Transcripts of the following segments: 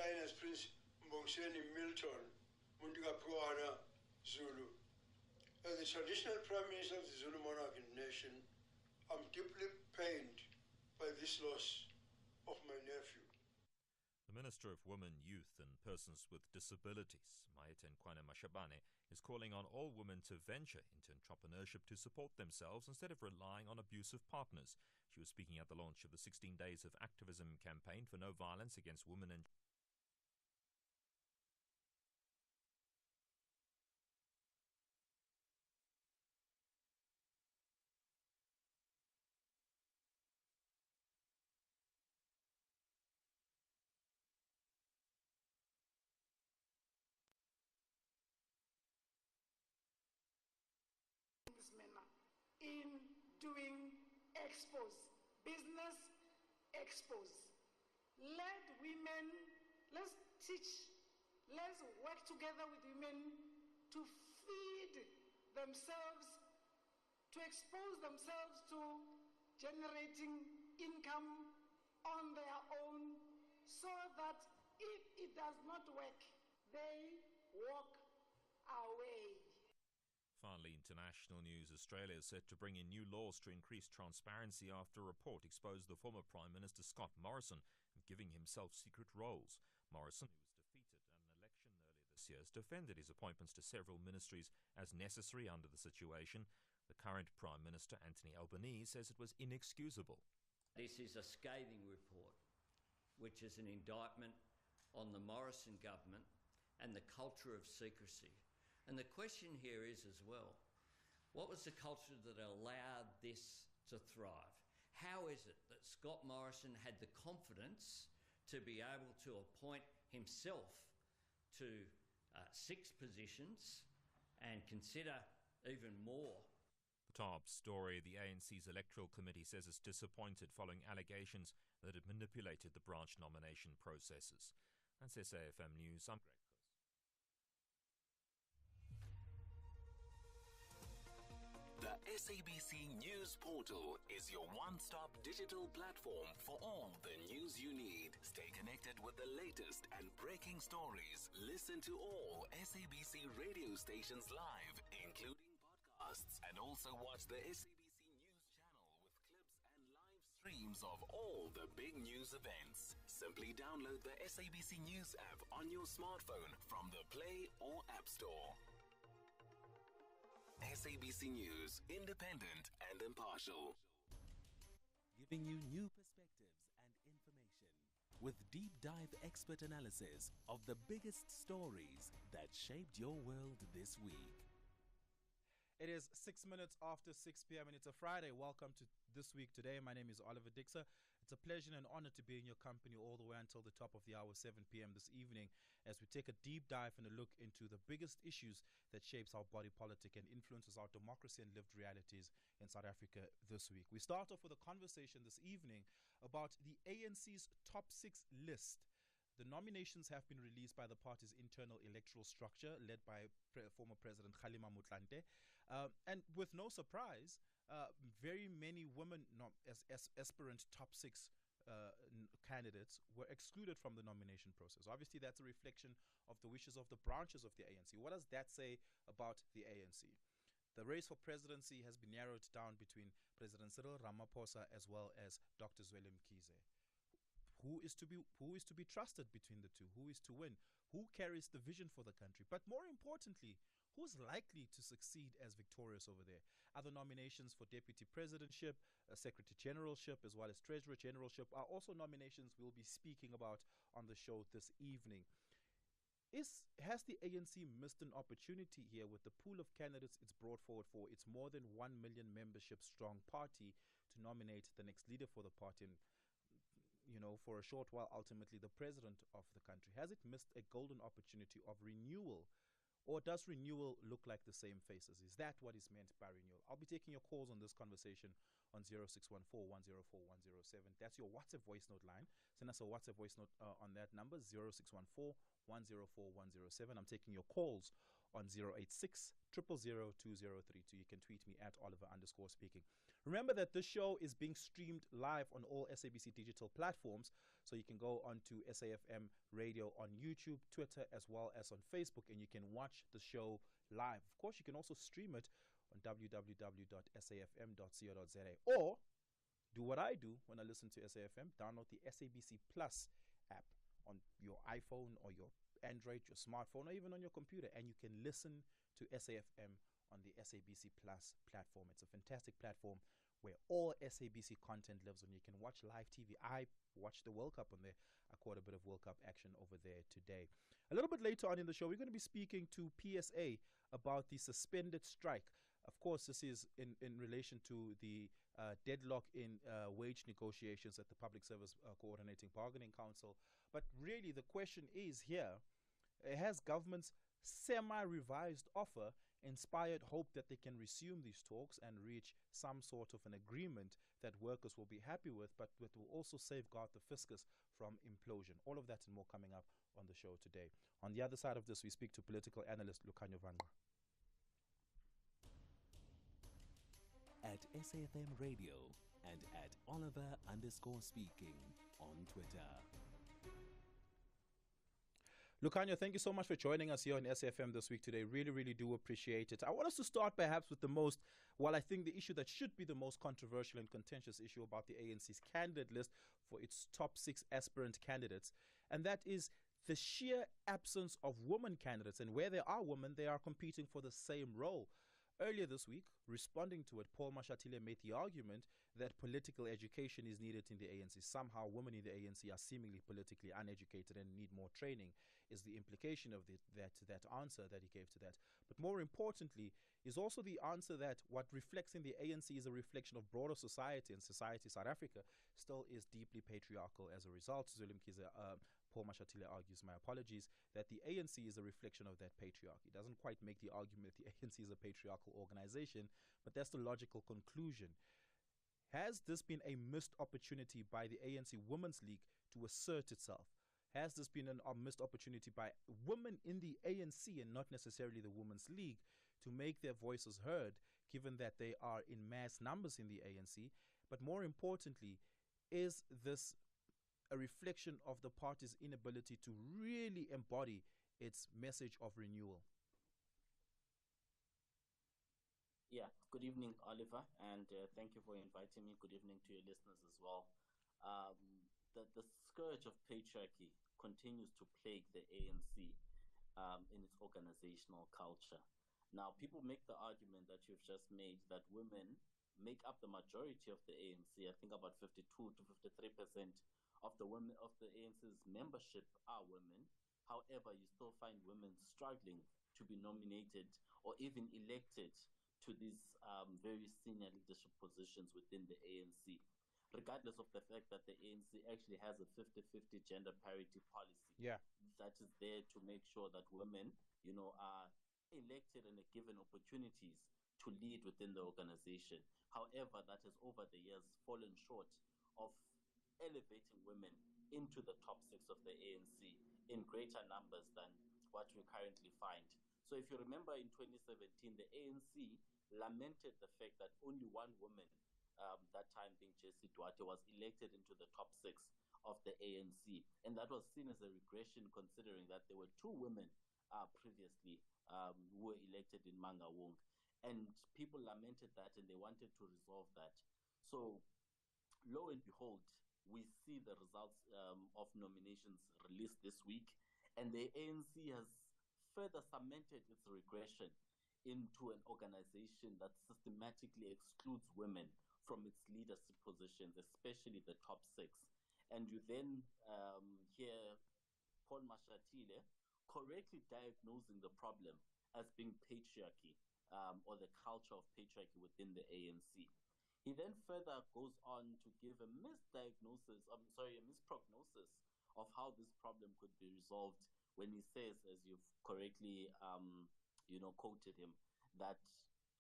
as Prince Mbongiseni Milton Mundiga Zulu. As the traditional Prime Minister of the Zulu monarchic nation, I'm deeply pained by this loss of my nephew. The Minister of Women, Youth and Persons with Disabilities, Maite Nkwane Mashabane, is calling on all women to venture into entrepreneurship to support themselves instead of relying on abusive partners. She was speaking at the launch of the 16 Days of Activism campaign for no violence against women and in doing expos, business expos. Let women, let's teach, let's work together with women to feed themselves, to expose themselves to generating income on their own, so that if it does not work, they walk away. Finally, international news. Australia is set to bring in new laws to increase transparency after a report exposed the former Prime Minister Scott Morrison of giving himself secret roles. Morrison, who was defeated in an election earlier this year, has defended his appointments to several ministries as necessary under the situation. The current Prime Minister, Anthony Albanese, says it was inexcusable. This is a scathing report, which is an indictment on the Morrison government and the culture of secrecy. And the question here is as well, what was the culture that allowed this to thrive? How is it that Scott Morrison had the confidence to be able to appoint himself to 6 positions and consider even more? The top story, the ANC's Electoral Committee says it's disappointed following allegations that it manipulated the branch nomination processes. That's SAfm News. I'm Greg. The SABC News Portal is your one-stop digital platform for all the news you need. Stay connected with the latest and breaking stories. Listen to all SABC radio stations live, including podcasts, and also watch the SABC News channel with clips and live streams of all the big news events. Simply download the SABC News app on your smartphone from the Play or App Store. SABC News, independent and impartial. Giving you new perspectives and information with deep dive expert analysis of the biggest stories that shaped your world this week. It is 6 minutes after 6 p.m. and it's a Friday. Welcome to This Week Today. My name is Oliver Dickson. It's a pleasure and an honor to be in your company all the way until the top of the hour, 7 p.m. this evening, as we take a deep dive and a look into the biggest issues that shapes our body politic and influences our democracy and lived realities in South Africa this week. We start off with a conversation this evening about the ANC's top 6 list. The nominations have been released by the party's internal electoral structure, led by former President Kgalema Motlanthe. And with no surprise, very many women aspirant top 6 candidates were excluded from the nomination process. Obviously, that's a reflection of the wishes of the branches of the ANC. What does that say about the ANC? The race for presidency has been narrowed down between President Cyril Ramaphosa as well as Dr. Zweli Mkhize. Who is to be trusted between the two? Who is to win? Who carries the vision for the country? But more importantly, who's likely to succeed as victorious over there? Other nominations for deputy presidentship, secretary generalship, as well as treasurer generalship are also nominations we'll be speaking about on the show this evening. Has the ANC missed an opportunity here with the pool of candidates it's brought forward for its more than 1 million membership strong party to nominate the next leader for the party and, for a short while, ultimately the president of the country? Has it missed a golden opportunity of renewal? Or does renewal look like the same faces? Is that what is meant by renewal? I'll be taking your calls on this conversation on 0614-104-107. That's your WhatsApp voice note line. Send us a WhatsApp voice note on that number, 0614-104-107. I'm taking your calls on 086 0002032. You can tweet me at Oliver_speaking. Remember that this show is being streamed live on all SABC digital platforms. So you can go onto SAFM Radio on YouTube, Twitter, as well as on Facebook, and you can watch the show live. Of course, you can also stream it on www.safm.co.za, or do what I do when I listen to SAFM. Download the SABC Plus app on your iPhone or your Android, your smartphone, or even on your computer, and you can listen to SAFM on the SABC Plus platform. It's a fantastic platform where all SABC content lives on. You can watch live TV. I watched the World Cup on there. I caught a bit of World Cup action over there today. A little bit later on in the show, we're going to be speaking to PSA about the suspended strike. Of course, this is in relation to the deadlock in wage negotiations at the Public Service Coordinating Bargaining Council. But really, the question is here, has government's semi-revised offer inspired hope that they can resume these talks and reach some sort of an agreement that workers will be happy with, but that will also safeguard the fiscus from implosion? All of that and more coming up on the show today. On the other side of this, we speak to political analyst Lukhanyo Vanga. At SAFM Radio and at Oliver_speaking on Twitter. Lukhanyo, thank you so much for joining us here on SAFM this week today. Really, really do appreciate it. I want us to start perhaps with the most, well, I think the issue that should be the most controversial and contentious issue about the ANC's candidate list for its top 6 aspirant candidates, and that is the sheer absence of women candidates. And where there are women, they are competing for the same role. Earlier this week, responding to it, Paul Mashatile made the argument that political education is needed in the ANC. Somehow women in the ANC are seemingly politically uneducated and need more training, is the implication of that answer that he gave to that. But more importantly, is also the answer that what reflects in the ANC is a reflection of broader society, and society South Africa still is deeply patriarchal as a result. Paul Mashatile argues, my apologies, that the ANC is a reflection of that patriarchy. He doesn't quite make the argument that the ANC is a patriarchal organization, but that's the logical conclusion. Has this been a missed opportunity by the ANC Women's League to assert itself? Has this been a missed opportunity by women in the ANC and not necessarily the Women's League to make their voices heard, given that they are in mass numbers in the ANC? But more importantly, is this a reflection of the party's inability to really embody its message of renewal? Yeah, good evening, Oliver, and thank you for inviting me. Good evening to your listeners as well. The scourge of patriarchy continues to plague the ANC in its organizational culture. Now, people make the argument that you've just made, that women make up the majority of the ANC. I think about 52 to 53% of the women of the ANC's membership are women. However, you still find women struggling to be nominated or even elected to these very senior leadership positions within the ANC, regardless of the fact that the ANC actually has a 50-50 gender parity policy that is there to make sure that women, are elected and are given opportunities to lead within the organization. However, that has over the years fallen short of elevating women into the top 6 of the ANC in greater numbers than what we currently find. So if you remember in 2017, the ANC lamented the fact that only one woman, that time being Jessie Duarte, was elected into the top 6 of the ANC. And that was seen as a regression, considering that there were 2 women previously who were elected in Mangaung. And people lamented that and they wanted to resolve that. So lo and behold, we see the results of nominations released this week, and the ANC has further cemented its regression into an organization that systematically excludes women from its leadership positions, especially the top 6. And you then hear Paul Mashatile correctly diagnosing the problem as being patriarchy, or the culture of patriarchy within the ANC. He then further goes on to give a misprognosis of how this problem could be resolved when he says, as you've correctly quoted him, that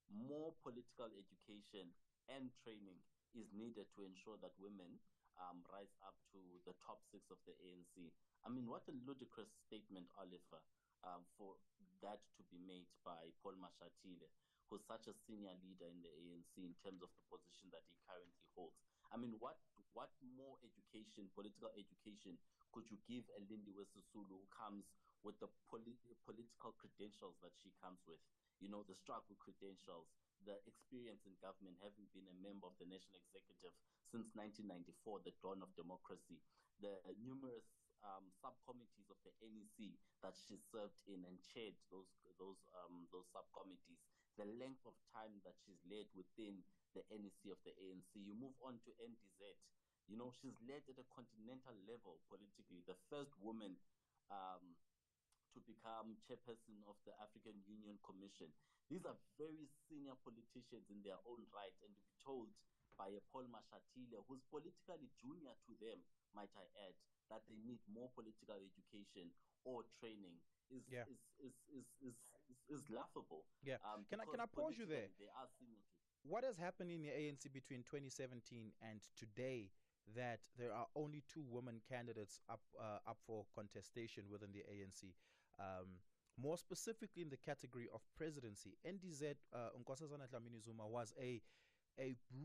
more political education and training is needed to ensure that women rise up to the top 6 of the ANC. I mean, what a ludicrous statement, Oliver, for that to be made by Paul Mashatile, who's such a senior leader in the ANC in terms of the position that he currently holds. I mean, what more education, political education, could you give a Lindiwe Sisulu who comes with the political credentials that she comes with? You know, the struggle credentials, the experience in government, having been a member of the National Executive since 1994, the dawn of democracy, the numerous subcommittees of the NEC that she served in and chaired those subcommittees, the length of time that she's led within the NEC of the ANC. You move on to NDZ. You know, she's led at a continental level politically, the first woman um, to become chairperson of the African Union Commission. These are very senior politicians in their own right, and to be told by a Paul Mashatile, who's politically junior to them, might I add, that they need more political education or training is Yeah. is laughable. Yeah. Can I pause you there? They are senior to. What has happened in the ANC between 2017 and today that there are only 2 women candidates up for contestation within the ANC? More specifically in the category of presidency, NDZ Nkosazana Dlamini Zuma was a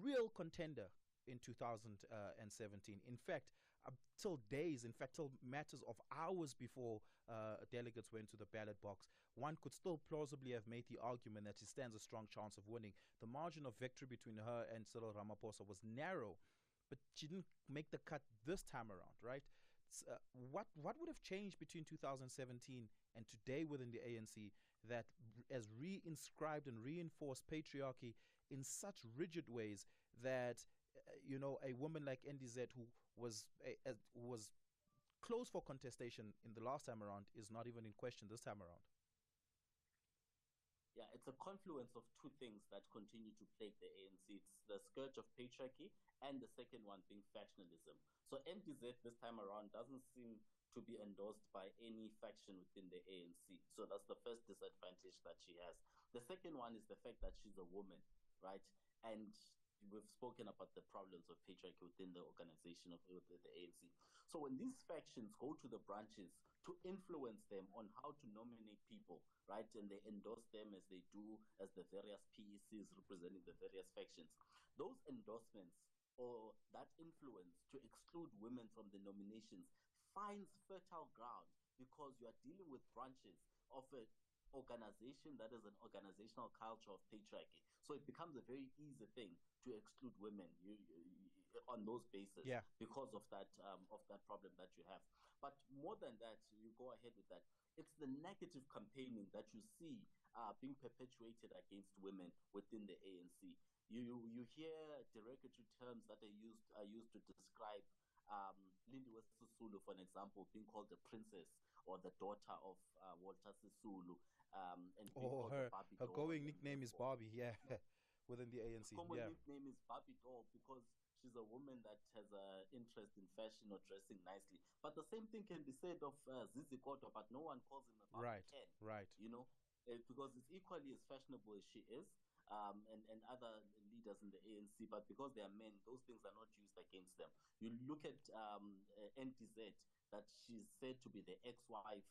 real contender in 2017. In fact, till matters of hours before delegates went to the ballot box, one could still plausibly have made the argument that she stands a strong chance of winning. The margin of victory between her and Cyril Ramaphosa was narrow, but she didn't make the cut this time around, right? What would have changed between 2017 and today within the ANC that has re-inscribed and reinforced patriarchy in such rigid ways that a woman like NDZ, who was close for contestation in the last time around, is not even in question this time around? Yeah, it's a confluence of 2 things that continue to plague the ANC. It's the scourge of patriarchy, and the second one being factionalism. So NDZ this time around doesn't seem to be endorsed by any faction within the ANC. So that's the first disadvantage that she has. The second one is the fact that she's a woman, right? And we've spoken about the problems of patriarchy within the organization of the ANC. So when these factions go to the branches to influence them on how to nominate people, right, and they endorse them as they do as the various PECs representing the various factions, those endorsements or that influence to exclude women from the nominations finds fertile ground because you are dealing with branches of an organization that is an organizational culture of patriarchy. So it becomes a very easy thing to exclude women on those bases, Yeah, because of that problem that you have. But more than that, you go ahead with that. It's the negative campaigning that you see being perpetuated against women within the ANC. You hear derogatory terms that are used to describe Lindiwe Sisulu, for an example, being called the princess or the daughter of Walter Sisulu, and being called the Barbie her doll. going nickname is Barbie, yeah, within the ANC. Common Yeah, nickname is Barbie doll because she's a woman that has an interest in fashion or dressing nicely. But the same thing can be said of Zizi Kodwa, but no one calls him a Barbie right, Ken, right. because it's equally as fashionable as she is, and other leaders in the ANC, but because they are men, those things are not used against them. You look at NTZ, that she's said to be the ex-wife,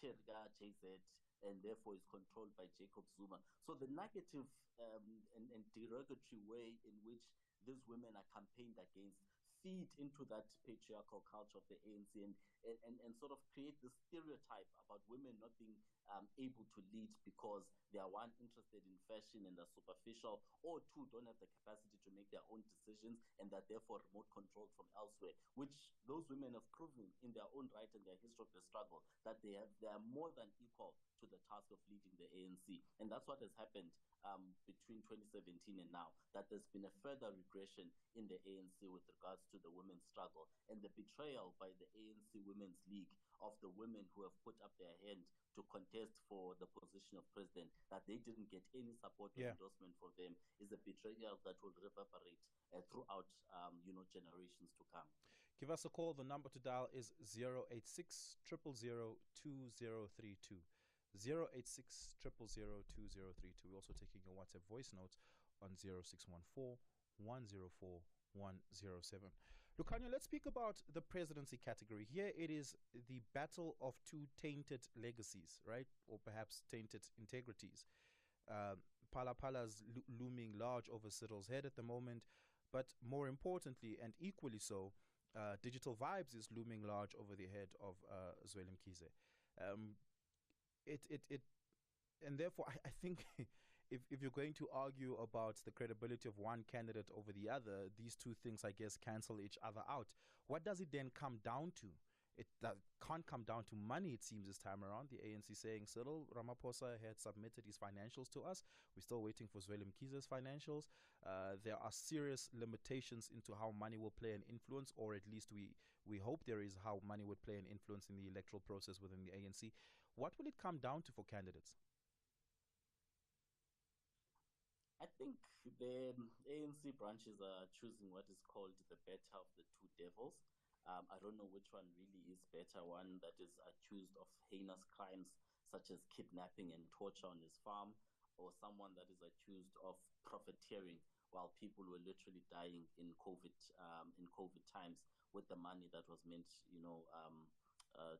Cherga JZ, and therefore is controlled by Jacob Zuma. So the negative and derogatory way in which these women are campaigned against feed into that patriarchal culture of the ANC and sort of create this stereotype about women not being able to lead because they are, 1, interested in fashion and are superficial, or 2, don't have the capacity to make their own decisions and are therefore remote controlled from elsewhere, which those women have proven in their own right and their history of the struggle that they are more than equal to the task of leading the ANC. And that's what has happened between 2017 and now, that there's been a further regression in the ANC with regards to the women's struggle and the betrayal by the ANC Women's League of the women who have put up their hand to contest for the position of president, that they didn't get any support or Yeah. endorsement from them, is a betrayal that will reverberate throughout generations to come. Give us a call. The number to dial is 086 000 2032. 086 000 2032. We're also taking your WhatsApp voice notes on 0614 104 107. Lukhanyo, let's speak about the presidency category. Here it is the battle of 2 tainted legacies, right? Or perhaps tainted integrities. Pala Pala's looming large over Cyril's head at the moment. But more importantly, and equally so, Digital Vibes is looming large over the head of Zweli Mkhize. Um, it and therefore I think if you're going to argue about the credibility of one candidate over the other, these two things, I guess, cancel each other out. What does it then come down to? It can't come down to money, it seems, this time around. The ANC saying Cyril Ramaphosa had submitted his financials to us. We're still waiting for Zweli Mkhize's financials. There are serious limitations into how money will play an influence, or at least we hope there is, how money would play an influence in the electoral process within the ANC. What will it come down to for candidates? I think the ANC branches are choosing what is called the better of the two devils. I don't know which one really is better. One that is accused of heinous crimes such as kidnapping and torture on his farm, or someone that is accused of profiteering while people were literally dying in COVID times with the money that was meant,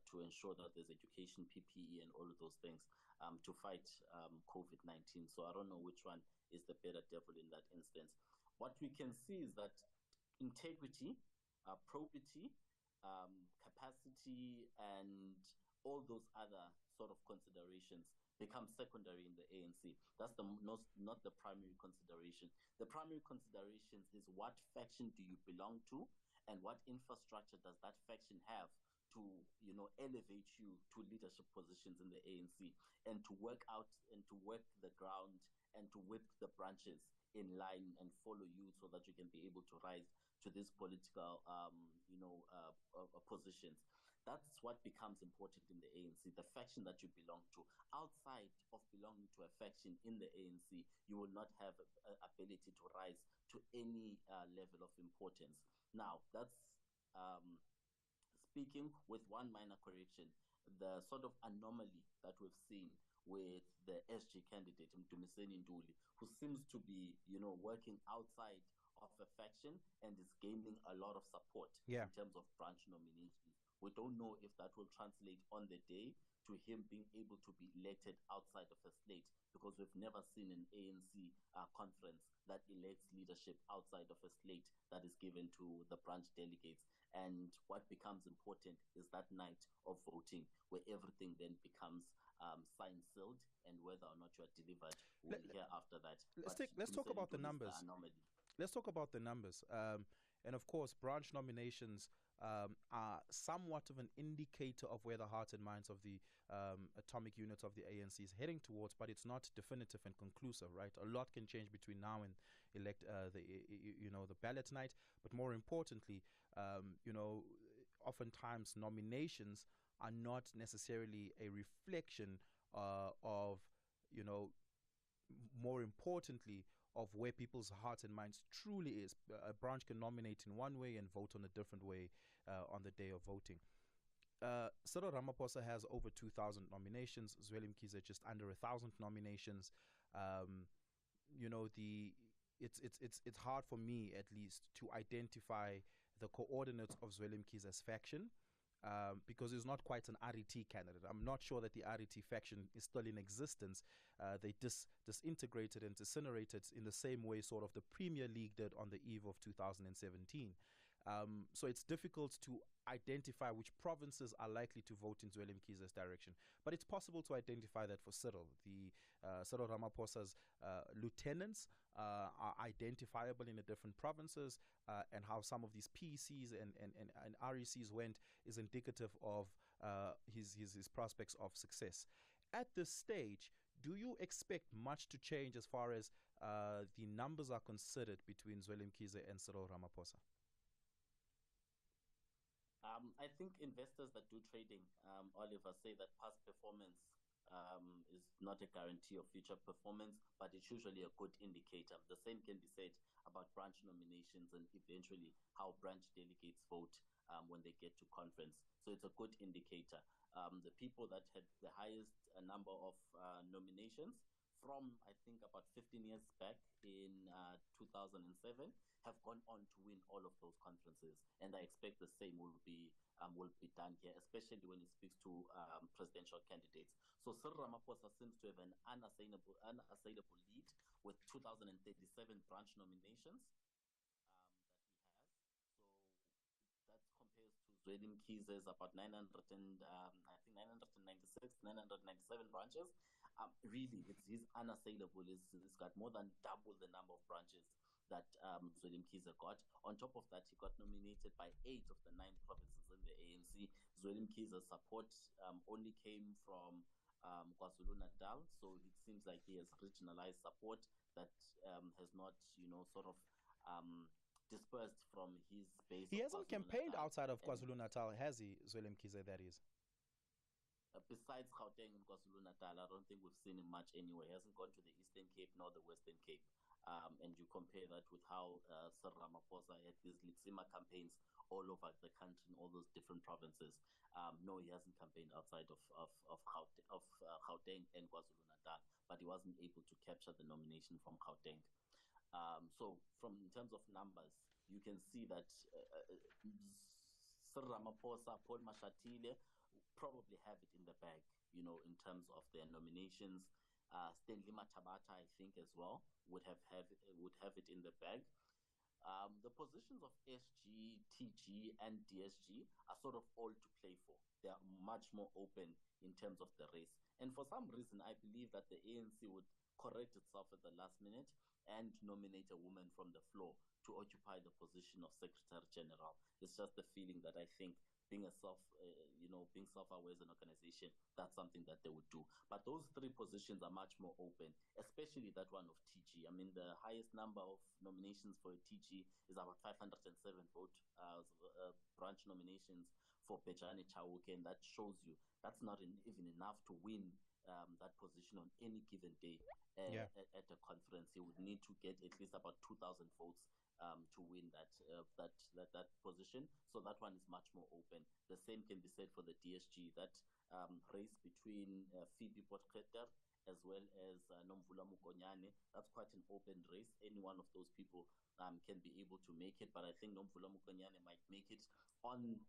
to ensure that there's education, PPE, and all of those things to fight COVID-19. So I don't know which one is the better devil in that instance. What we can see is that integrity, probity, capacity, and all those other sort of considerations become secondary in the ANC. That's not the primary consideration. The primary considerations is what faction do you belong to, and what infrastructure does that faction have to elevate you to leadership positions in the ANC, and to work out and to work the ground and to whip the branches in line and follow you so that you can be able to rise to these political positions. That's what becomes important in the ANC, the faction that you belong to. Outside of belonging to a faction in the ANC, you will not have ability to rise to any level of importance. Now, that's speaking with one minor correction. The sort of anomaly that we've seen with the SG candidate, Mdumiseni Nduli, who seems to be, working outside of a faction and is gaining a lot of support in terms of branch nominations. We don't know if that will translate on the day to him being able to be elected outside of a slate, because we've never seen an ANC conference that elects leadership outside of a slate that is given to the branch delegates. And what becomes important is that night of voting, where everything then becomes signed, sealed, and whether or not you are delivered, we'll hear after that. Let's talk about the numbers. Let's talk about the numbers. And of course, branch nominations are somewhat of an indicator of where the hearts and minds of the atomic unit of the ANC is heading towards, but it's not definitive and conclusive, right? A lot can change between now and the ballot night. But more importantly, oftentimes nominations are not necessarily a reflection of, more importantly, of where people's hearts and minds truly is. A branch can nominate in one way and vote on a different way on the day of voting. Cyril Ramaphosa has over 2,000 nominations. Zweli Mkhize just under 1,000 nominations. It's hard for me, at least, to identify the coordinates of Zweli Mkhize's faction. Because he's not quite an RET candidate. I'm not sure that the RET faction is still in existence. They disintegrated and incinerated in the same way sort of the Premier League did on the eve of 2017. So it's difficult to identify which provinces are likely to vote in Zweli Mkhize's direction. But it's possible to identify that for Cyril. The Cyril Ramaphosa's lieutenants are identifiable in the different provinces, and how some of these PECs and RECs went is indicative of his prospects of success. At this stage, do you expect much to change as far as the numbers are considered between Zweli Mkhize and Cyril Ramaphosa? I think investors that do trading, Oliver, say that past performance is not a guarantee of future performance, but it's usually a good indicator. The same can be said about branch nominations and eventually how branch delegates vote when they get to conference. So it's a good indicator. The people that had the highest number of nominations from, I think, about 15 years back in 2007 have gone on to win all of those conferences, and I expect the same will be done here, especially when it speaks to presidential candidates. So Cyril Ramaphosa seems to have an unassailable lead with 2,037 branch nominations. Zweli Mkhize is about 900 and I think 996, 997 branches. Really, he's unassailable. He's got more than double the number of branches that Zweli Mkhize got. On top of that, he got nominated by 8 of the 9 provinces in the ANC. Zweli Mkhize's support only came from KwaZulu-Natal, so it seems like he has regionalized support that has not, sort of dispersed from his base. He of hasn't campaigned KwaZulu-Natal. outside of And KwaZulu-Natal, has he, Zweli Mkhize, that is? besides Gauteng and KwaZulu-Natal, I don't think we've seen him much anywhere. He hasn't gone to the Eastern Cape nor the Western Cape. And you compare that with how Sir Ramaphosa had these Litsima campaigns all over the country in all those different provinces. No, he hasn't campaigned outside of Gauteng and KwaZulu-Natal, but he wasn't able to capture the nomination from Gauteng. So in terms of numbers, you can see that Sir Ramaphosa, Paul Mashatile probably have it in the bag, in terms of their nominations. Stanley Matabata, I think, as well, would have it in the bag. The positions of SG, TG, and DSG are sort of all to play for. They are much more open in terms of the race. And for some reason, I believe that the ANC would correct itself at the last minute and nominate a woman from the floor to occupy the position of Secretary General. It's just the feeling that I think being being self-aware as an organization, that's something that they would do. But those 3 positions are much more open, especially that one of TG. I mean, the highest number of nominations for a TG is about 507 branch nominations for Pejani Chauke, and that shows you that's not even enough to win that position on any given day at a conference. He would need to get at least about 2,000 votes to win that position. So that one is much more open. The same can be said for the DSG. That race between Phoebe Potgieter as well as Nomvula Mokonyane, that's quite an open race. Any one of those people can be able to make it, but I think Nomvula Mokonyane might make it on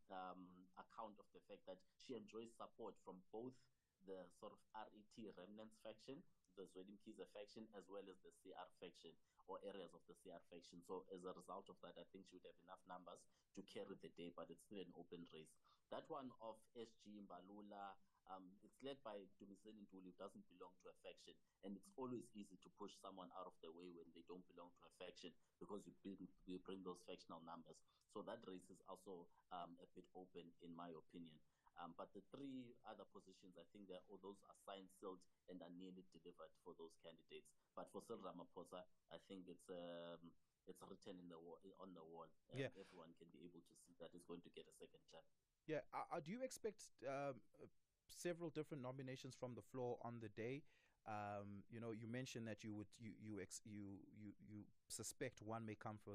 account of the fact that she enjoys support from both the sort of RET remnants faction, the Zweli Mkhize faction, as well as the CR faction, or areas of the CR faction. So as a result of that, I think she would have enough numbers to carry the day, but it's still an open race. That one of SG Mbalula, it's led by Dumiseni Ntuli, who doesn't belong to a faction, and it's always easy to push someone out of the way when they don't belong to a faction, because you bring those factional numbers. So that race is also a bit open, in my opinion. But the 3 other positions, I think those are signed, sealed, and are nearly delivered for those candidates. But for Cyril Ramaphosa, I think it's written on the wall. Everyone can be able to see that he's going to get a second chance. Yeah. Do you expect several different nominations from the floor on the day? You mentioned that you suspect one may come for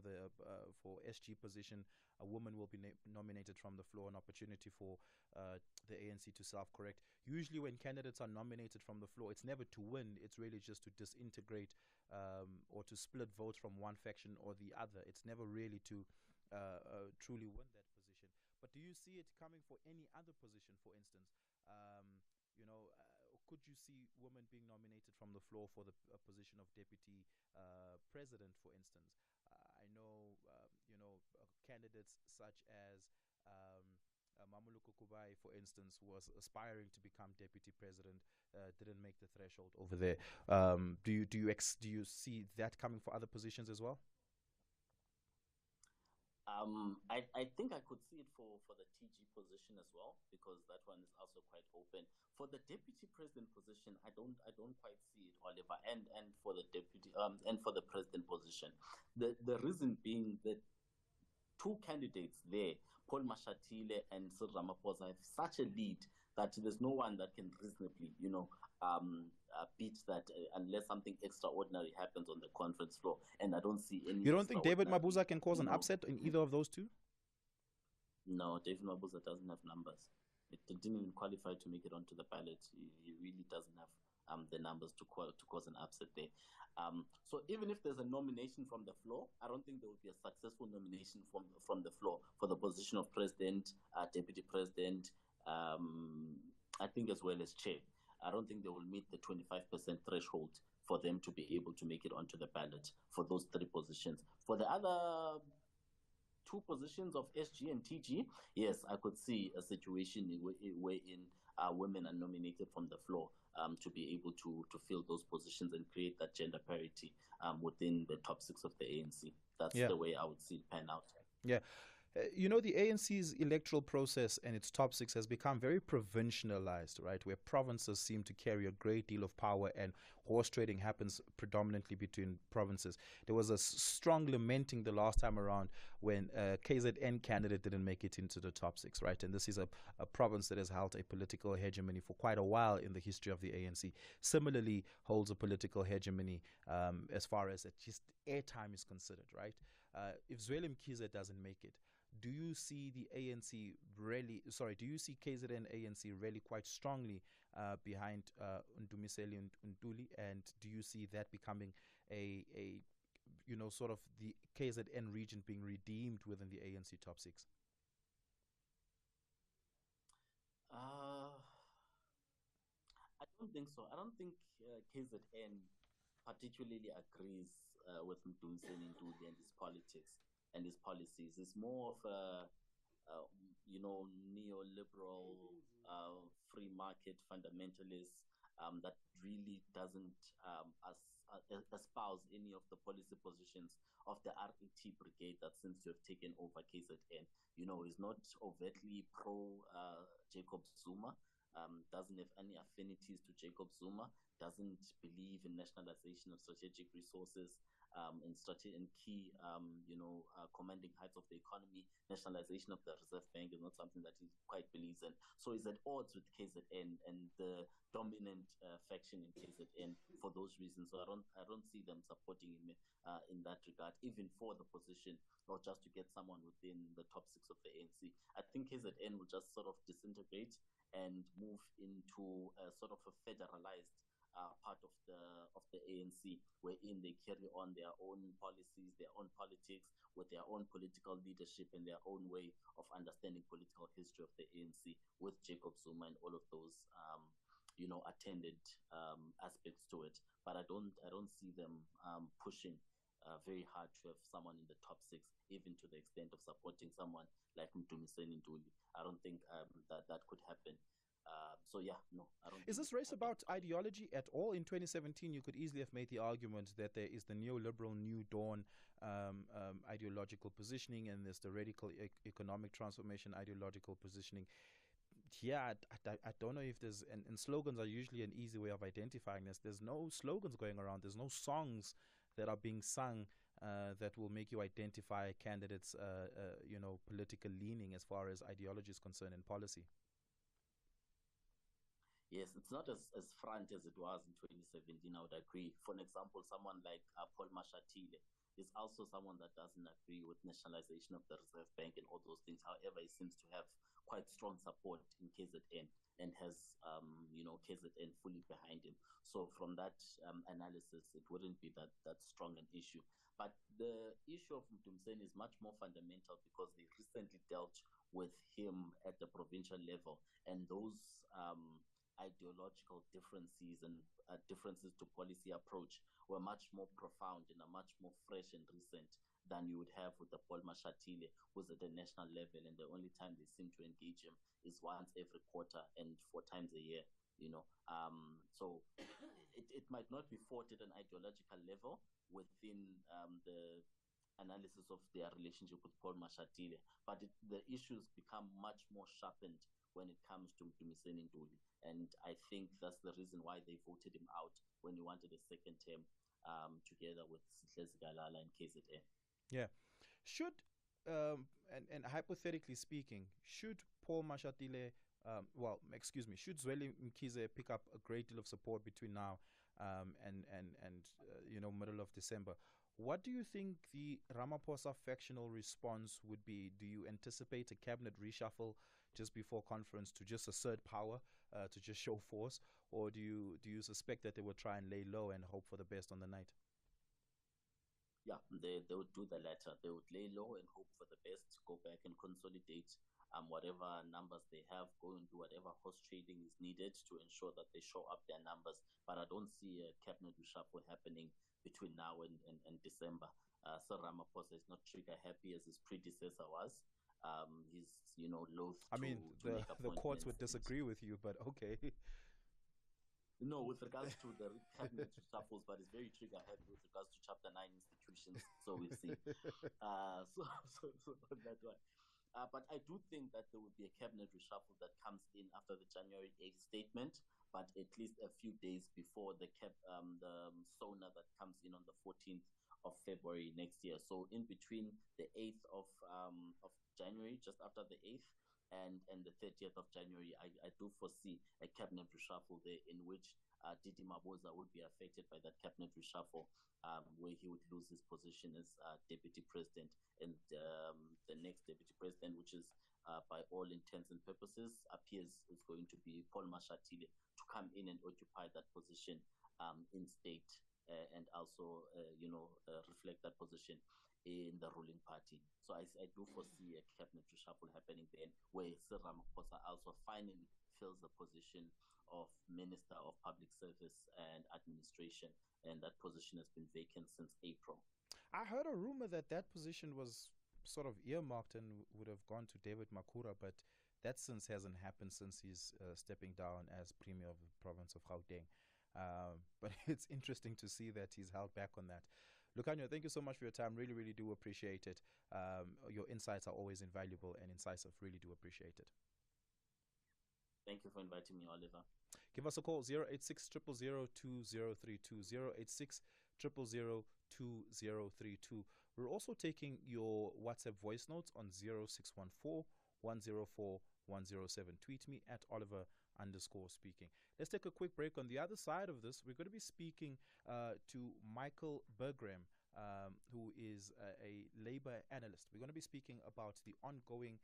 SG position. A woman will be nominated from the floor, an opportunity for the ANC to self-correct. Usually when candidates are nominated from the floor, it's never to win. It's really just to disintegrate or to split votes from one faction or the other. It's never really to truly win that position. But do you see it coming for any other position, for instance? Could you see women being nominated from the floor for the position of deputy president, for instance? I know, candidates such as Mamuluko Kubai, for instance, was aspiring to become deputy president, didn't make the threshold over there. Do you see that coming for other positions as well? I think I could see it for the TG position as well, because that one is also quite open. For the deputy president position, I don't quite see it, Oliver, and for the deputy and for the president position. The reason being that 2 candidates there, Paul Mashatile and Cyril Ramaphosa, have such a lead that there's no one that can reasonably, beat that unless something extraordinary happens on the conference floor. And I don't see any. You don't think David Mabuza can cause an upset in either of those 2? No, David Mabuza doesn't have numbers. It didn't even qualify to make it onto the ballot. He really doesn't have the numbers to cause an upset there. So even if there's a nomination from the floor, I don't think there will be a successful nomination from the floor for the position of president, deputy president, I think, as well as chair. I don't think they will meet the 25% threshold for them to be able to make it onto the ballot for those 3 positions. For the other two positions of SG and TG, yes, I could see a situation wherein women are nominated from the floor to be able to fill those positions and create that gender parity within the top six of the ANC. That's Yeah. the way I would see it pan out. Yeah. The ANC's electoral process and its top six has become very provincialized, right? Where provinces seem to carry a great deal of power and horse trading happens predominantly between provinces. There was a strong lamenting the last time around when KZN candidate didn't make it into the top six, right? And this is a province that has held a political hegemony for quite a while in the history of the ANC. Similarly, holds a political hegemony as far as just airtime is considered, right? If Zweli Mkhize doesn't make it, do you see the ANC really, do you see KZN ANC really quite strongly behind Ndumiseni and Ntuli? And do you see that becoming a sort of the KZN region being redeemed within the ANC top six? I don't think so. I don't think KZN particularly agrees with Ndumiseni Ntuli and his politics and his policies. It's more of a neoliberal, free market fundamentalist that really doesn't espouse any of the policy positions of the RET brigade that seems to have taken over KZN. Is not overtly pro Jacob Zuma, doesn't have any affinities to Jacob Zuma, doesn't believe in nationalization of strategic resources, in key, commanding heights of the economy. Nationalization of the Reserve Bank is not something that he quite believes in. So he's at odds with KZN and the dominant faction in KZN for those reasons. So I don't see them supporting him in that regard, even for the position or just to get someone within the top six of the ANC. I think KZN will just sort of disintegrate and move into a sort of a federalized part of the ANC, wherein they carry on their own policies, their own politics, with their own political leadership and their own way of understanding political history of the ANC, with Jacob Zuma and all of those attended aspects to it. But I don't see them pushing very hard to have someone in the top six, even to the extent of supporting someone like Ndumiseni Ntuli. I don't think that could happen. So yeah, no, I don't. Is this race about ideology at all? In 2017, you could easily have made the argument that there is the neoliberal New Dawn ideological positioning, and there's the radical economic transformation ideological positioning. Yeah, I don't know if there's, and slogans are usually an easy way of identifying this. There's no slogans going around. There's no songs that are being sung that will make you identify candidates, political leaning as far as ideology is concerned and policy. Yes, it's not as front as it was in 2017, I would agree. For an example, someone like Paul Mashatile is also someone that doesn't agree with nationalization of the Reserve Bank and all those things. However, he seems to have quite strong support in KZN and has, KZN fully behind him. So from that analysis, it wouldn't be that strong an issue. But the issue of Mdumiseni is much more fundamental because they recently dealt with him at the provincial level, and those ideological differences and differences to policy approach were much more profound and are much more fresh and recent than you would have with the Paul Mashatile, who's at the national level, and the only time they seem to engage him is once every quarter and 4 times a year. So it might not be fought at an ideological level within the analysis of their relationship with Paul Mashatile, but the issues become much more sharpened when it comes to Ndumiseni Ntuli. And I think that's the reason why they voted him out when he wanted a second term together with Sihlezi Galala and KZN. Yeah. Should, and hypothetically speaking, should Paul Mashatile, should Zweli Mkhize pick up a great deal of support between now and middle of December, what do you think the Ramaphosa factional response would be? Do you anticipate a cabinet reshuffle just before conference to just assert power, to just show force, or do you suspect that they will try and lay low and hope for the best on the night? Yeah, they would do the latter. They would lay low and hope for the best, go back and consolidate whatever numbers they have, go and do whatever horse trading is needed to ensure that they show up their numbers. But I don't see a cabinet reshuffle happening between now and December. Sir Ramaphosa is not trigger happy as his predecessor was. He's, loath I mean, to make the courts would disagree with you, but okay. No, with regards to the cabinet reshuffles, but it's very trigger happy with regards to Chapter 9 institutions. So we'll see. So that one. But I do think that there will be a cabinet reshuffle that comes in after the January 8th statement, but at least a few days before the SONA that comes in on the 14th of February next year. So in between the 8th of January, just after the 8th, and the 30th of January, I do foresee a cabinet reshuffle there in which Didi Maboza would be affected by that cabinet reshuffle, where he would lose his position as deputy president, and the next deputy president, which is by all intents and purposes appears is going to be Paul Mashatile, to come in and occupy that position in state, and also reflect that position in the ruling party. So I do foresee a cabinet reshuffle happening then, where Sir Ramaphosa also finally fills the position of Minister of Public Service and Administration, and that position has been vacant since April. I heard a rumor that position was sort of earmarked and would have gone to David Makura, but that since hasn't happened since he's stepping down as Premier of the province of Gauteng. But it's interesting to see that he's held back on that. Lucanio, thank you so much for your time. Really, really do appreciate it. Your insights are always invaluable and incisive. Really do appreciate it. Thank you for inviting me, Oliver. Give us a call, 086 000 2032, 086 000 2032. We're also taking your WhatsApp voice notes on 0614 104 107. Tweet me at Oliver_speaking. Let's take a quick break. On the other side of this, we're going to be speaking to Michael Bergram, who is a labor analyst. We're going to be speaking about the ongoing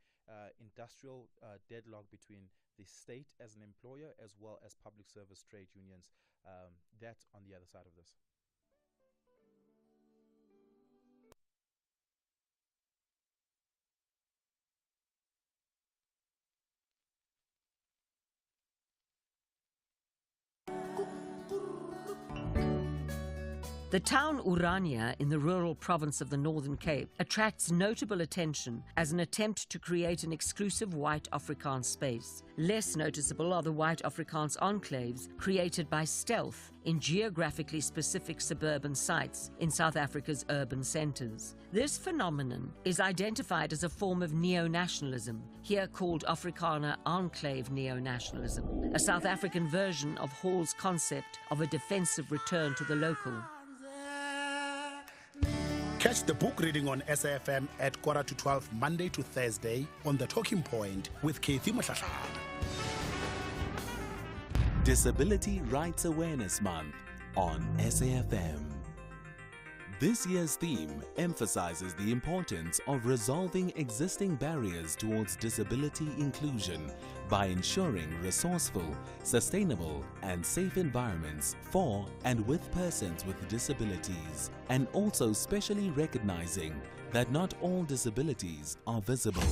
industrial deadlock between the state as an employer as well as public service trade unions. That on the other side of this. The town Urania in the rural province of the Northern Cape attracts notable attention as an attempt to create an exclusive white Afrikaans space. Less noticeable are the white Afrikaans enclaves created by stealth in geographically specific suburban sites in South Africa's urban centres. This phenomenon is identified as a form of neo-nationalism, here called Afrikaner enclave neo-nationalism, a South African version of Hall's concept of a defensive return to the local. Catch the book reading on SAfm at 11:45 Monday to Thursday on The Talking Point with Kathy Mohlahla. Disability Rights Awareness Month on SAfm. This year's theme emphasizes the importance of resolving existing barriers towards disability inclusion by ensuring resourceful, sustainable, and safe environments for and with persons with disabilities, and also specially recognizing that not all disabilities are visible.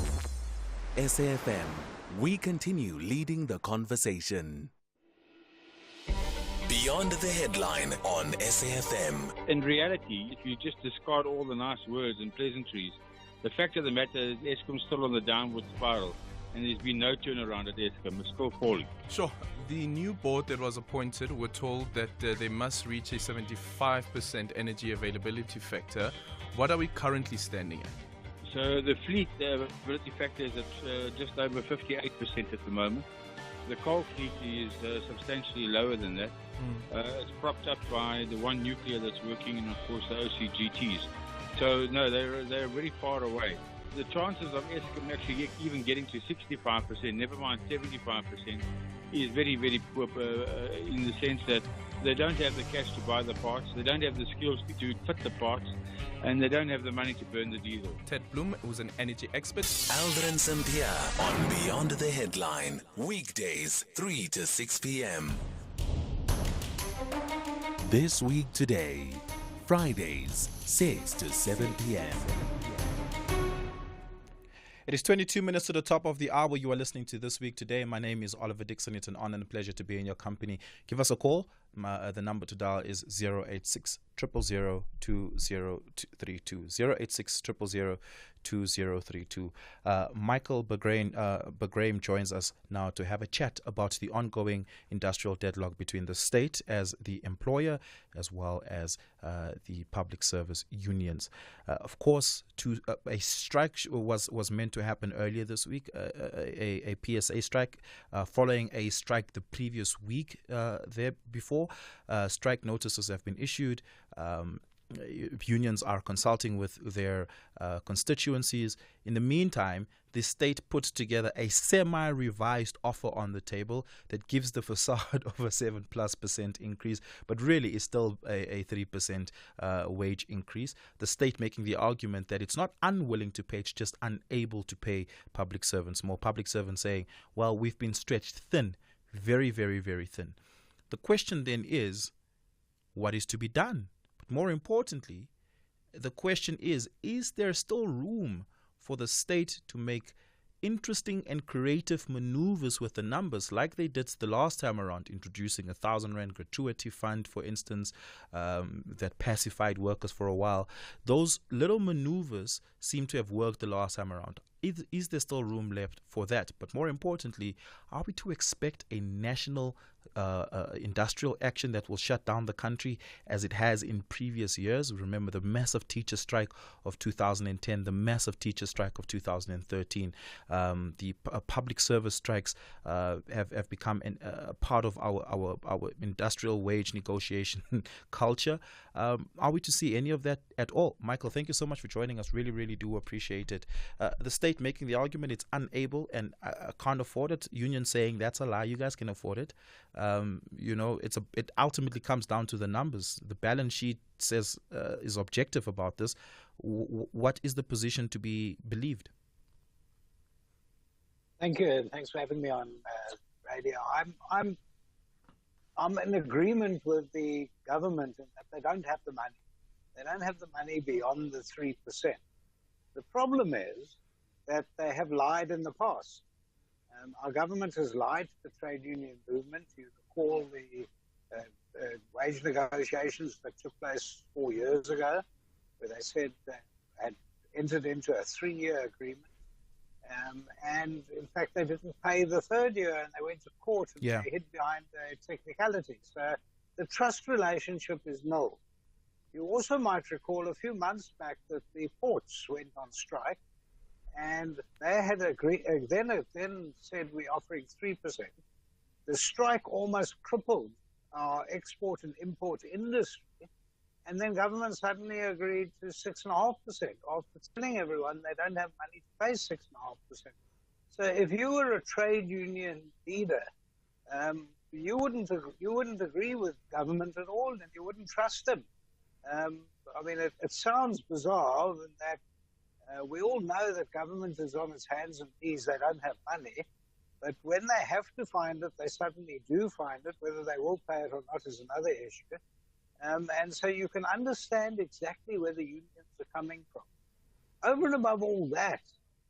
SAfm, we continue leading the conversation. Beyond the headline on SAfm. In reality, if you just discard all the nice words and pleasantries, the fact of the matter is Eskom's still on the downward spiral, and there's been no turnaround at Eskom. It's still falling. Sure. The new board that was appointed were told that they must reach a 75% energy availability factor. What are we currently standing at? So the fleet availability factor is at just over 58% at the moment. The coal fleet is substantially lower than that. It's propped up by the one nuclear that's working, and of course the OCGTs. So no, they're very far away. The chances of Eskom actually even getting to 65%, never mind 75%, is very, very poor in the sense that they don't have the cash to buy the parts, they don't have the skills to fit the parts, and they don't have the money to burn the diesel. Ted Bloom, who's an energy expert. Aldrin St. on Beyond the Headline, weekdays 3 to 6 p.m. This Week Today, Fridays 6 to 7 p.m. It is 22 minutes to the top of the hour. You are listening to This Week Today. My name is Oliver Dickson. It's an honor and a pleasure to be in your company. Give us a call. The number to dial is 086 000 2032. 086 000 2032. Michael Bagrame joins us now to have a chat about the ongoing industrial deadlock between the state as the employer as well as the public service unions. Of course, a strike was meant to happen earlier this week, a PSA strike, following a strike the previous week there before. Strike notices have been issued. Unions are consulting with their constituencies. In the meantime, the state puts together a semi-revised offer on the table that gives the facade of a 7+% increase, but really is still a 3% wage increase. The state making the argument that it's not unwilling to pay, it's just unable to pay public servants more. Public servants saying, well, we've been stretched thin, very, very, very thin. The question then is, what is to be done? But more importantly, the question is there still room for the state to make interesting and creative maneuvers with the numbers like they did the last time around, introducing 1,000 Rand gratuity fund, for instance, that pacified workers for a while. Those little maneuvers seem to have worked the last time around. Is there still room left for that? But more importantly, are we to expect a national industrial action that will shut down the country as it has in previous years? Remember the massive teacher strike of 2010, the massive teacher strike of 2013. The public service strikes have become a part of our industrial wage negotiation culture. Are we to see any of that at all? Michael, thank you so much for joining us. Really, really do appreciate it. The state making the argument it's unable and can't afford it. Union saying that's a lie. You guys can afford it. It ultimately comes down to the numbers. The balance sheet says is objective about this. What is the position to be believed? Thank you, and thanks for having me on radio. I'm in agreement with the government in that they don't have the money. They don't have the money beyond the 3%. The problem is that they have lied in the past. Our government has lied to the trade union movement. You recall the wage negotiations that took place 4 years ago, where they said they had entered into a 3-year agreement. And in fact, they didn't pay the 3rd year, and they went to court and they hid behind technicalities. So the trust relationship is null. You also might recall a few months back that the ports went on strike, and they had agreed. Then said we're offering 3%. The strike almost crippled our export and import industry, and then government suddenly agreed to 6.5% after telling everyone they don't have money to pay 6.5%. So if you were a trade union leader, you wouldn't agree with government at all, and you wouldn't trust them. It sounds bizarre in that we all know that government is on its hands and knees. They don't have money. But when they have to find it, they suddenly do find it. Whether they will pay it or not is another issue. And so you can understand exactly where the unions are coming from. Over and above all that,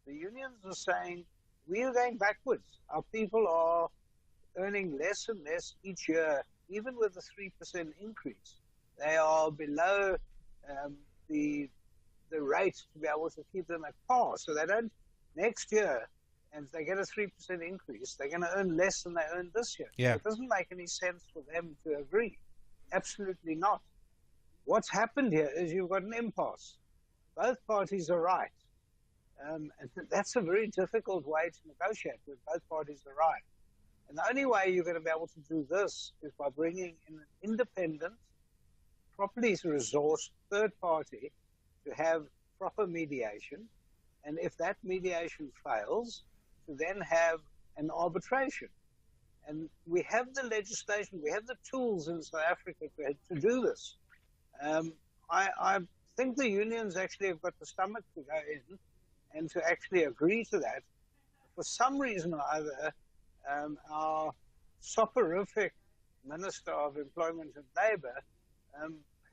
the unions are saying, we are going backwards. Our people are earning less and less each year, even with a 3% increase. They are below the rate to be able to keep them at par. So they don't, next year, and if they get a 3% increase, they're going to earn less than they earned this year. Yeah. So it doesn't make any sense for them to agree. Absolutely not. What's happened here is you've got an impasse. Both parties are right. And that's a very difficult way to negotiate when both parties are right. And the only way you're going to be able to do this is by bringing in an independent, properly resourced third party to have proper mediation. And if that mediation fails, to then have an arbitration. And we have the legislation, we have the tools in South Africa to do this. I think the unions actually have got the stomach to go in and to actually agree to that. For some reason or other, our soporific Minister of Employment and Labour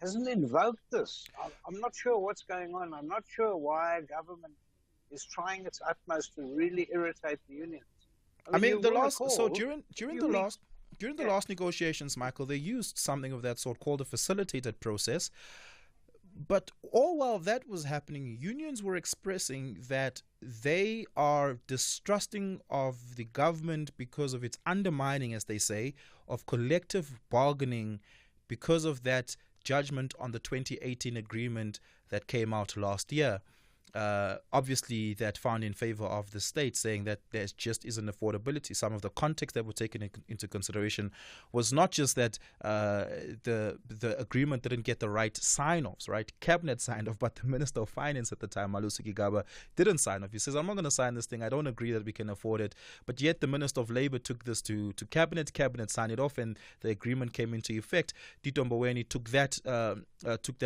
hasn't invoked this. I'm not sure what's going on. I'm not sure why government is trying its utmost to really irritate the unions. During the last negotiations, Michael, they used something of that sort called a facilitated process. But all while that was happening, unions were expressing that they are distrusting of the government because of its undermining, as they say, of collective bargaining because of that judgment on the 2018 agreement that came out last year. Obviously, that found in favor of the state, saying that there just isn't affordability. Some of the context that were taken into consideration was not just that the agreement didn't get the right sign-offs, right? Cabinet signed off, but the Minister of Finance at the time, Malusi Gigaba, didn't sign off. He says, I'm not going to sign this thing. I don't agree that we can afford it. But yet the Minister of Labour took this to Cabinet. Cabinet signed it off, and the agreement came into effect. Tito Mboweni took that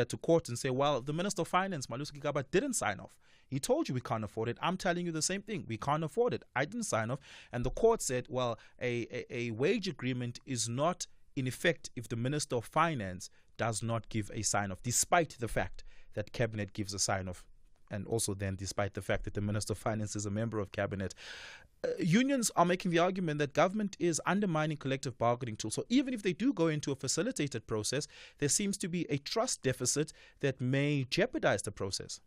to court and said, well, the Minister of Finance, Malusi Gigaba, didn't sign off. He told you we can't afford it. I'm telling you the same thing. We can't afford it. I didn't sign off. And the court said, well, a wage agreement is not in effect if the Minister of Finance does not give a sign-off, despite the fact that Cabinet gives a sign-off, and also then despite the fact that the Minister of Finance is a member of Cabinet. Unions are making the argument that government is undermining collective bargaining tools. So even if they do go into a facilitated process, there seems to be a trust deficit that may jeopardize the process.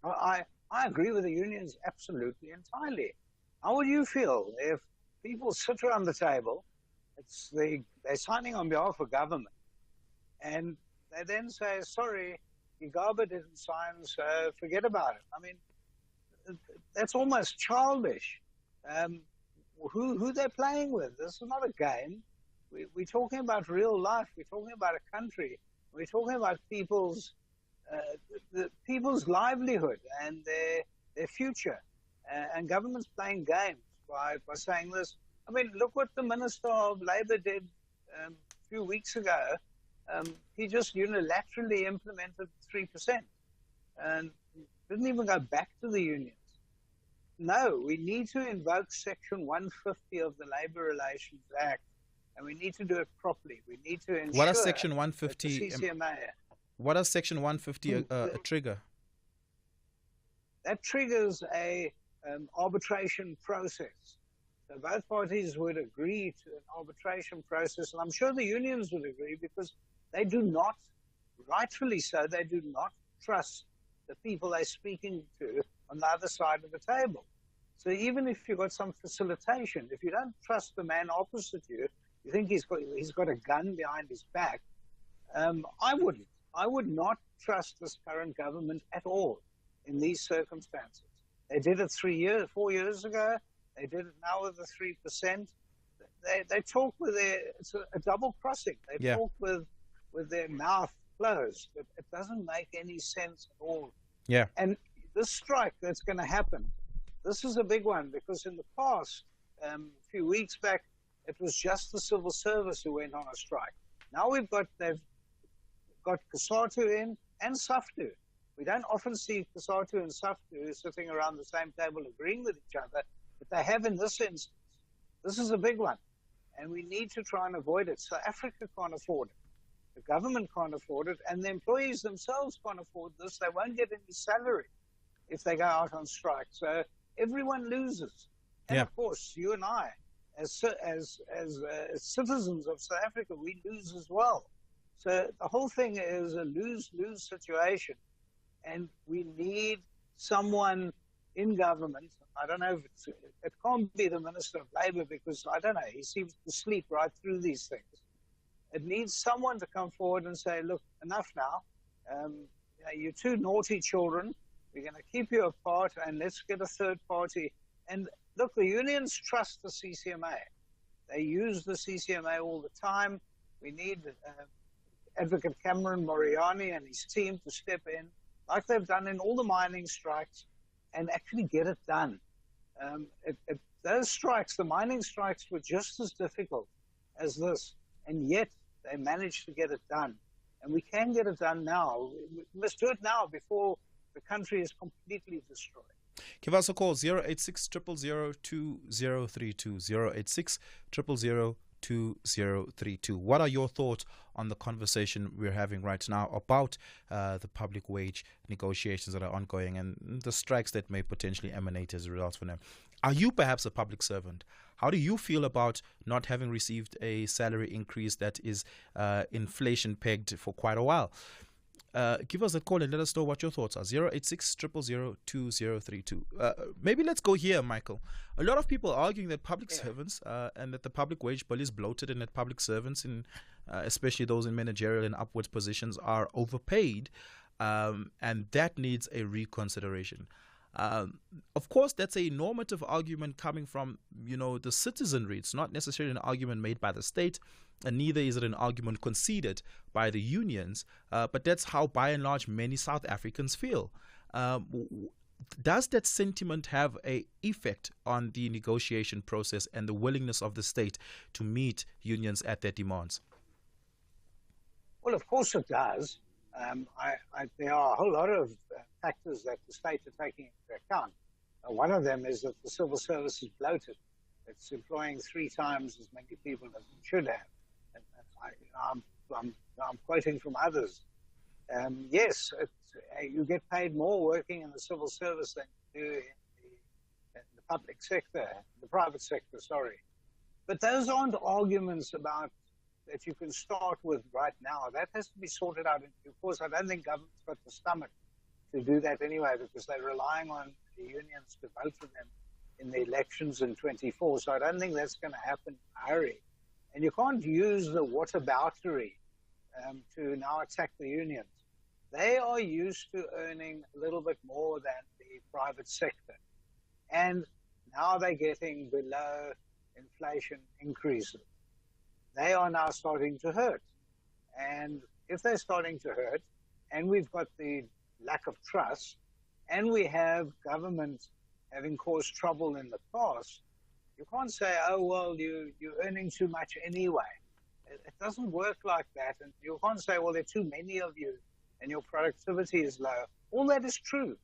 I agree with the unions absolutely, entirely. How would you feel if people sit around the table, they're signing on behalf of government, and they then say, sorry, Gigaba didn't sign, so forget about it. I mean, that's almost childish. Who they're playing with? This is not a game. We're talking about real life. We're talking about a country. We're talking about people's livelihood and their future, and government's playing games by saying this. I mean, look what the Minister of Labour did a few weeks ago. He just unilaterally implemented 3% and didn't even go back to the unions. No, we need to invoke Section 150 of the Labour Relations Act, and we need to do it properly. We need to ensure what does Section 150? CCMA. What does Section 150 trigger? That triggers a arbitration process. So both parties would agree to an arbitration process, and I'm sure the unions would agree, because they do not, rightfully so, they do not trust the people they're speaking to on the other side of the table. So even if you've got some facilitation, if you don't trust the man opposite you, you think he's got a gun behind his back, I wouldn't. I would not trust this current government at all in these circumstances. They did it 4 years ago. They did it now with the 3%. They talk with it's a double crossing. They talk with their mouth closed. It doesn't make any sense at all. Yeah. And this strike that's going to happen, this is a big one, because in the past, a few weeks back, it was just the civil service who went on a strike. Now they've got COSATU in and SAFTU. We don't often see COSATU and SAFTU sitting around the same table agreeing with each other, but they have in this instance. This is a big one, and we need to try and avoid it. So Africa can't afford it. The government can't afford it, and the employees themselves can't afford this. They won't get any salary if they go out on strike. So everyone loses. And of course, you and I, as citizens of South Africa, we lose as well. So the whole thing is a lose-lose situation, and we need someone in government. I don't know if it can't be the Minister of Labour, because I don't know, he seems to sleep right through these things. It needs someone to come forward and say, look, enough now. You two naughty children. We're going to keep you apart, and let's get a third party. And look, the unions trust the CCMA. They use the CCMA all the time. We need Advocate Cameron Moriani and his team to step in, like they've done in all the mining strikes, and actually get it done. Those strikes, the mining strikes, were just as difficult as this, and yet they managed to get it done. And we can get it done now. We must do it now before the country is completely destroyed. Give us a call, 086 000 2032, 086 000 2032. What are your thoughts on the conversation we're having right now about the public wage negotiations that are ongoing and the strikes that may potentially emanate as a result from them? Are you perhaps a public servant? How do you feel about not having received a salary increase that is inflation pegged for quite a while? Give us a call and let us know what your thoughts are. 086 000 2032. Maybe let's go here, Michael. A lot of people are arguing that public servants and that the public wage bill is bloated and that public servants, especially those in managerial and upwards positions, are overpaid, and that needs a reconsideration. Of course, that's a normative argument coming from, the citizenry. It's not necessarily an argument made by the state, and neither is it an argument conceded by the unions. But that's how, by and large, many South Africans feel. Does that sentiment have an effect on the negotiation process and the willingness of the state to meet unions at their demands? Well, of course it does. There are a whole lot of factors that the state are taking into account. One of them is that the civil service is bloated. It's employing 3 times as many people as it should have. And I'm quoting from others. Yes, you get paid more working in the civil service than you do in the public sector, the private sector, sorry. But those aren't arguments about that you can start with right now. That has to be sorted out. Of course, I don't think government's got the stomach to do that anyway, because they're relying on the unions to vote for them in the elections in 24. So I don't think that's going to happen in a hurry. And you can't use the whataboutery to now attack the unions. They are used to earning a little bit more than the private sector. And now they're getting below inflation increases. They are now starting to hurt. And if they're starting to hurt, and we've got the lack of trust, and we have government having caused trouble in the past, you can't say, oh, well, you're earning too much anyway. It doesn't work like that. And you can't say, well, there are too many of you and your productivity is low. All that is true.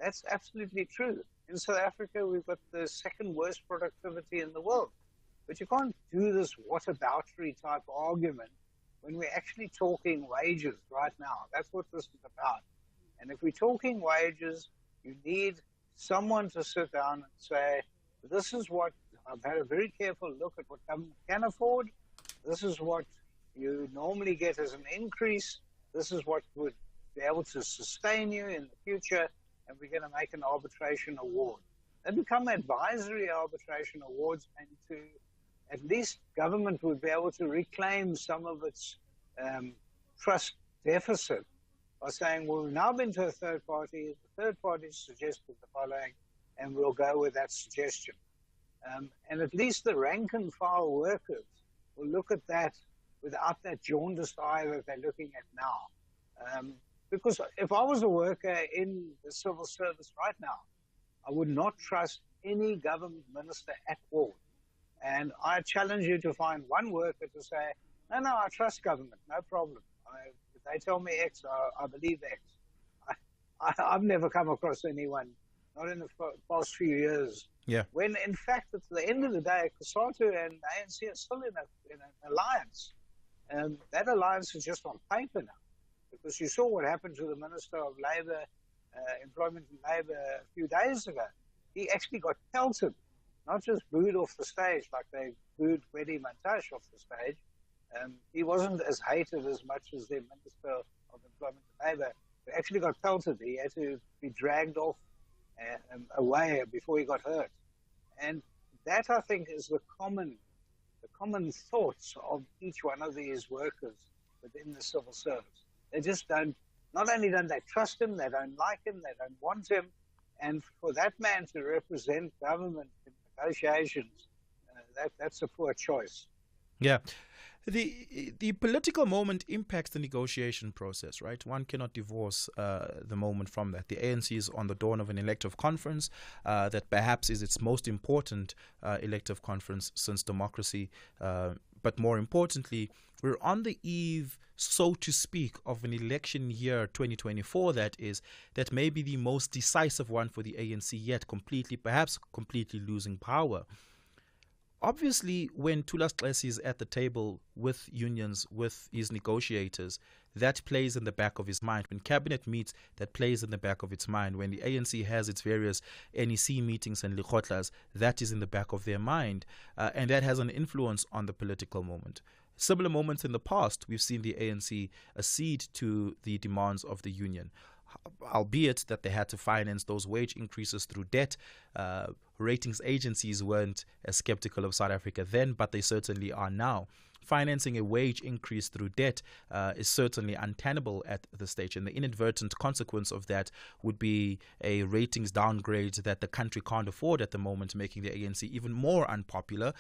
That's absolutely true. In South Africa, we've got the second worst productivity in the world. But you can't do this whataboutery type argument when we're actually talking wages right now. That's what this is about. And if we're talking wages, you need someone to sit down and say, this is what, I've had a very careful look at what government can afford. This is what you normally get as an increase. This is what would be able to sustain you in the future. And we're going to make an arbitration award. They become advisory arbitration awards, and to at least government would be able to reclaim some of its trust deficit by saying, well, we've now been to a third party. The third party suggested the following, and we'll go with that suggestion. And at least the rank and file workers will look at that without that jaundiced eye that they're looking at now. Because if I was a worker in the civil service right now, I would not trust any government minister at all. And I challenge you to find one worker to say, no, I trust government, no problem. If they tell me X, I believe X. I've never come across anyone, not in the past few years, when in fact at the end of the day, COSATU and ANC are still in an alliance. And that alliance is just on paper now. Because you saw what happened to the Minister of Labour, Employment and Labour a few days ago. He actually got pelted, not just booed off the stage like they booed Gwedi Mantashe off the stage. He wasn't as hated as much as the Minister of Employment and Labour. He actually got pelted. He had to be dragged off away before he got hurt. And that, I think, is the common thoughts of each one of these workers within the civil service. They just don't, not only don't they trust him, they don't like him, they don't want him. And for that man to represent government in negotiations, that's a poor choice. Yeah. The political moment impacts the negotiation process, right? One cannot divorce the moment from that. The ANC is on the dawn of an elective conference that perhaps is its most important elective conference since democracy. But more importantly, we're on the eve, so to speak, of an election year 2024 that may be the most decisive one for the ANC yet, perhaps completely losing power. Obviously, when Tulas Xesi is at the table with unions, with his negotiators, that plays in the back of his mind. When cabinet meets, that plays in the back of its mind. When the ANC has its various NEC meetings and likhotlas, that is in the back of their mind. And that has an influence on the political moment. Similar moments in the past, we've seen the ANC accede to the demands of the union, albeit that they had to finance those wage increases through debt. Ratings agencies weren't as skeptical of South Africa then, but they certainly are now. Financing a wage increase through debt is certainly untenable at this stage, and the inadvertent consequence of that would be a ratings downgrade that the country can't afford at the moment, making the ANC even more unpopular,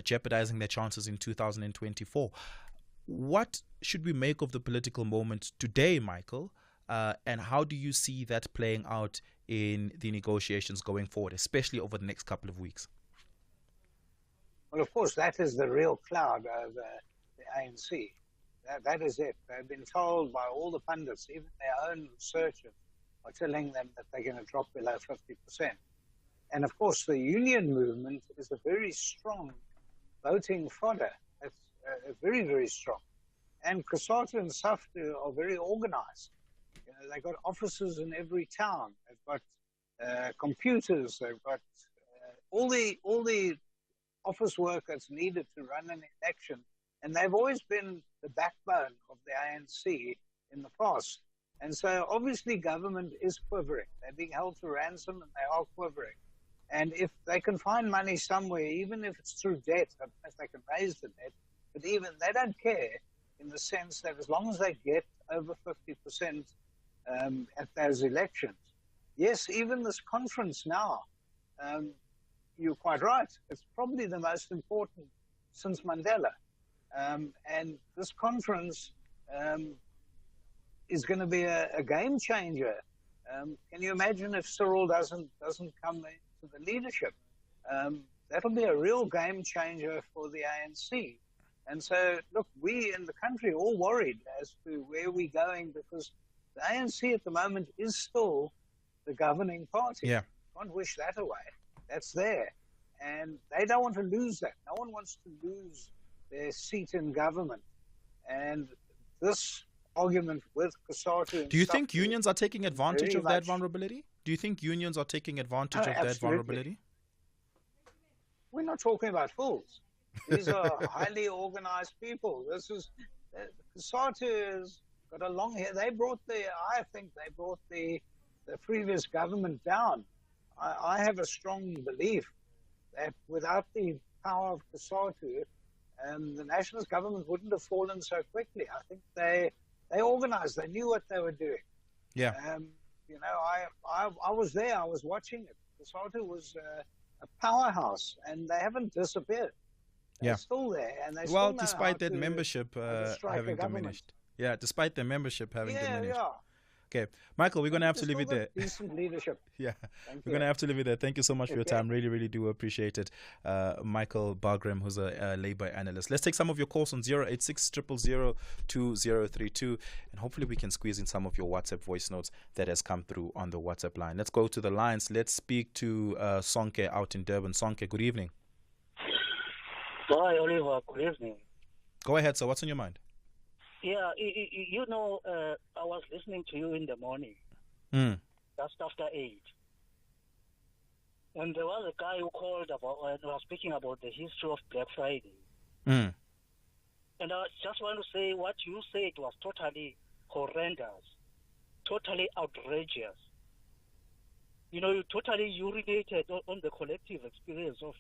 jeopardizing their chances in 2024. What should we make of the political moment today, Michael? And how do you see that playing out in the negotiations going forward, especially over the next couple of weeks? Well, of course, that is the real cloud of the ANC. That is it. They've been told by all the pundits, even their own researchers, are telling them that they're going to drop below 50%. And of course, the union movement is a very strong voting fodder. It's very, very strong. And COSATU and SAFTU are very organized. You know, they've got offices in every town. They've got computers. They've got all the office work that's needed to run an election. And they've always been the backbone of the ANC in the past. And so obviously government is quivering. They're being held to ransom and they are quivering. And if they can find money somewhere, even if it's through debt, if they can raise the debt, but even they don't care in the sense that as long as they get over 50% at those elections. Yes, even this conference now, you're quite right. It's probably the most important since Mandela. And this conference is going to be a game changer. Can you imagine if Cyril doesn't come to the leadership? That'll be a real game changer for the ANC. And so, look, we in the country are all worried as to where we're going because the ANC at the moment is still the governing party. Yeah. Can't wish that away. That's there. And they don't want to lose that. No one wants to lose their seat in government. And this argument with COSATU... Do you think unions are taking advantage of that vulnerability? Do you think unions are taking advantage of that vulnerability? We're not talking about fools. These are highly organized people. This is... COSATU has got a long hair. I think they brought the previous government down. I have a strong belief that without the power of COSATU, the nationalist government wouldn't have fallen so quickly. I think they organized. They knew what they were doing. Yeah. You know, I was there. I was watching it. COSATU was a powerhouse, and they haven't disappeared. They're still there, and they still know despite how that membership having diminished. Yeah, despite the membership having diminished. Yeah. Okay, Michael, we're going to have to leave it there. Decent leadership. Yeah, we're going to have to leave it there. Thank you so much for your time. Really, really do appreciate it. Michael Bargram, who's a Labour analyst. Let's take some of your calls on 086 000 2032, and hopefully we can squeeze in some of your WhatsApp voice notes that has come through on the WhatsApp line. Let's go to the lines. Let's speak to Sonke out in Durban. Sonke, good evening. Hi, Oliver. Good evening. Go ahead, sir. What's on your mind? Yeah, you know, I was listening to you in the morning, just after 8. And there was a guy who called about and was speaking about the history of Black Friday. And I just want to say what you said was totally horrendous, totally outrageous. You know, you totally urinated on the collective experience of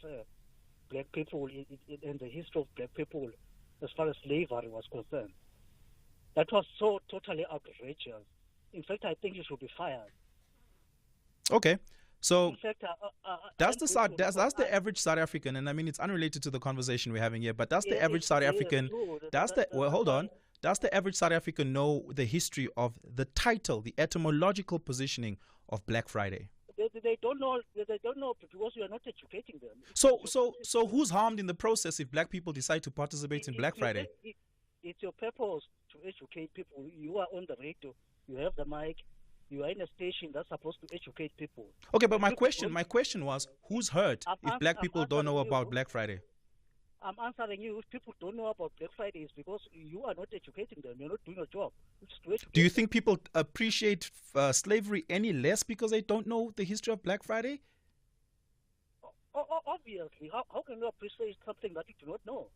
Black people in the history of Black people as far as slavery was concerned. That was so totally outrageous. In fact, I think you should be fired. Okay. So, in fact, does the average South African, and I mean it's unrelated to the conversation we're having here, but does the average South African, does the average South African know the history of the title, the etymological positioning of Black Friday? They don't know. They don't know because we are not educating them. So who's harmed in the process if Black people decide to participate in Black Friday? It's your purpose to educate people. You are on the radio. You have the mic. You are in a station that's supposed to educate people. Okay, but my question was, who's hurt if Black people don't know about Black Friday? I'm answering you. If people don't know about Black Friday, it's because you are not educating them. You're not doing your job. Do you think people appreciate slavery any less because they don't know the history of Black Friday? Obviously. How can you appreciate something that you do not know?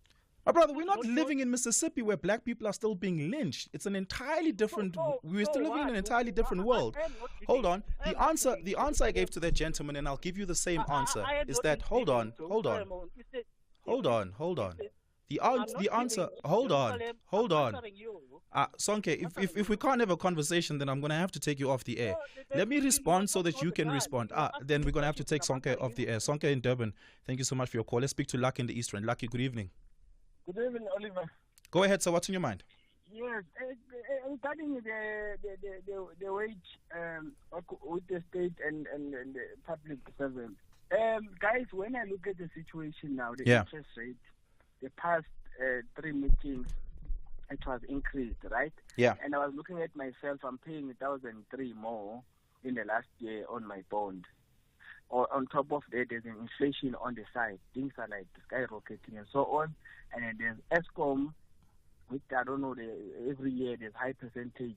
My brother, we're not living in Mississippi where black people are still being lynched. It's an entirely different. We're still living in an entirely different world. Hold on. The answer I gave to that gentleman, and I'll give you the same answer, is that hold on. The answer. Hold on. Sonke, if we can't have a conversation, then I'm going to have to take you off the air. Let me respond so that you can respond. Then we're going to have to take Sonke off the air. Sonke in Durban, thank you so much for your call. Let's speak to Lucky in the East Rand. Lucky, good evening. Good evening, Oliver. Go ahead, sir. What's on your mind? Yes, regarding the wage with the state and the public servant. Guys, when I look at the situation now, the interest rate, the past 3 meetings, it was increased, right? Yeah. And I was looking at myself, I'm paying 1,003 more in the last year on my bond. Or on top of that, there's an inflation on the side. Things are like skyrocketing and so on. And then there's ESCOM, which I don't know, every year there's high percentage.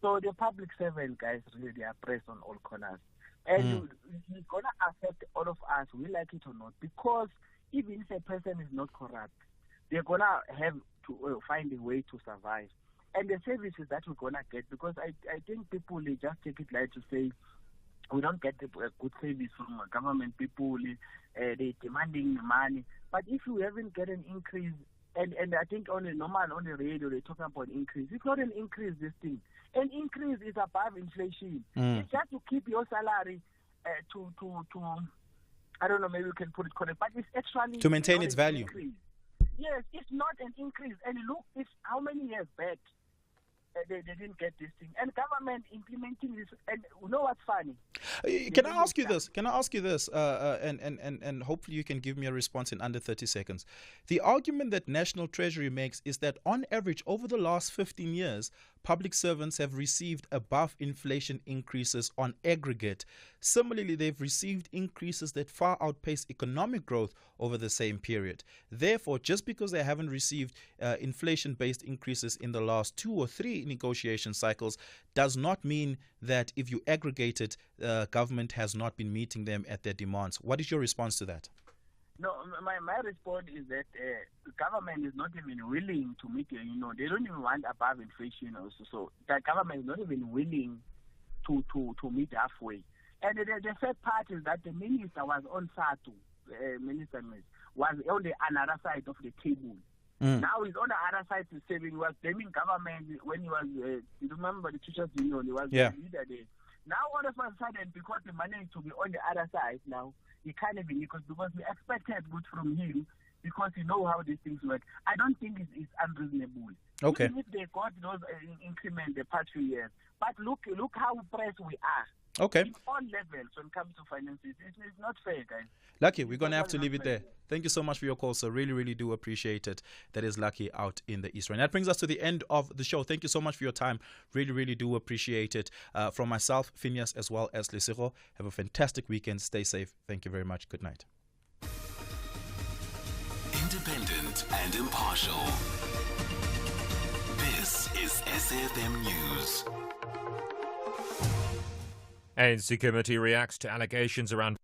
So the public servant guys, really, they are pressed on all corners. And it's going to affect all of us, we like it or not, because even if a person is not corrupt, they're going to have to find a way to survive. And the services that we're going to get, because I think people, they just take it light to say, we don't get a good service from government people, they're demanding the money. But if you haven't get an increase, and I think on the radio, they talk about increase. It's not an increase, this thing. An increase is above inflation. It's just to keep your salary to I don't know, maybe you can put it correct, but it's actually to maintain its value. Increase. Yes, it's not an increase. And look, it's how many years back they didn't get this thing, and government implementing this. And you know what's funny? Can I ask you this? And hopefully you can give me a response in under 30 seconds. The argument that National Treasury makes is that on average over the last 15 years, public servants have received above inflation increases on aggregate. Similarly, they've received increases that far outpace economic growth over the same period. Therefore, just because they haven't received inflation-based increases in the last 2 or 3 negotiation cycles does not mean that if you aggregate it, government has not been meeting them at their demands. What is your response to that? No, my response is that the government is not even willing to meet, they don't even want above inflation also. So the government is not even willing to meet halfway. And the third part is that the minister was on SATU, Minister was on the another side of the table. Now he's on the other side to say he was blaming government when he was, you remember the teachers union, he was the leader there. Now all of a sudden, because the money is to be on the other side now, he can't even, because we expected good from him, because you know how these things work. I don't think it's unreasonable. Okay. Even if they got those increments the past few years. But look how pressed we are. Okay. In all levels when it comes to finances. It's not fair, guys. Lucky, we're going to have to leave it there. Thank you so much for your call, sir. Really, really do appreciate it. That is Lucky out in the East Rand. That brings us to the end of the show. Thank you so much for your time. Really, really do appreciate it. From myself, Phineas, as well as Lesego, have a fantastic weekend. Stay safe. Thank you very much. Good night. Independent and impartial. This is SAfm News. ANC committee reacts to allegations around